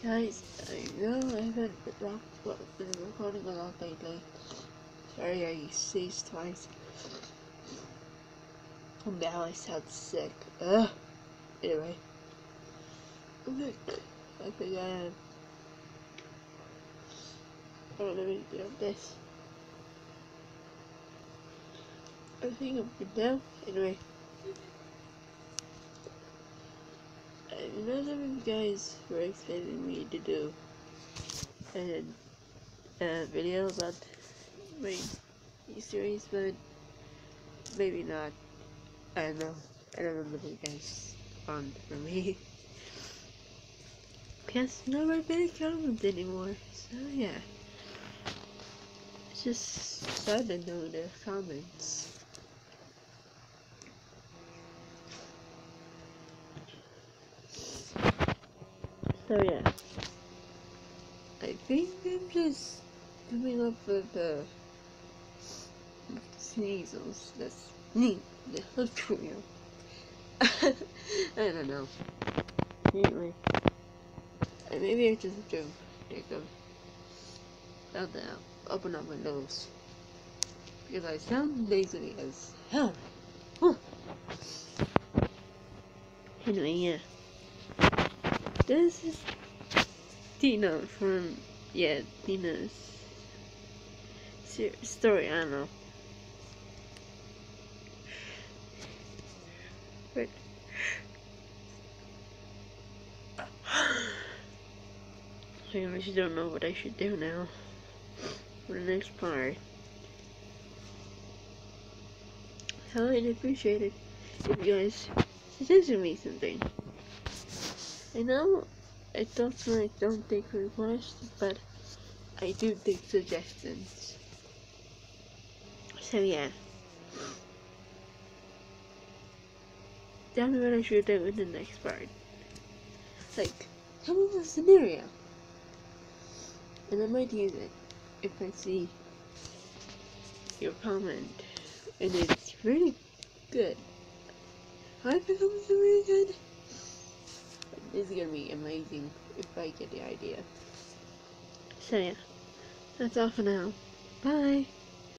Guys, I know I haven't been recording a lot lately. Sorry I sneezed twice. And now I sound sick. Ugh. Anyway. Look, I think I am. Hold on, let me get up this. I think I'm good now. Anyway. I know some of you guys were expecting me to do a video about my series, but maybe not. I don't know. I don't know if you guys fun for me. Because nobody really comments anymore. So yeah. It's just sad to know the comments. So yeah. I think I'm just coming up with the sneezels. That's neat. That's true. I don't know. Anyway. Maybe I just have to take a out there, open up my nose. Because I sound lazy as hell. Anyway, yeah. This is Tina from, Tina's story, I don't know. But I honestly don't know what I should do now for the next part. So I'd appreciate it if you guys suggested me something. I know I don't take requests, but I do take suggestions. So yeah. Tell me what I should do in the next part. Like, tell me the scenario. And I might use it if I see your comment. And it's really good. I think it's really good. But this is gonna be amazing if I get the idea. So yeah, that's all for now. Bye!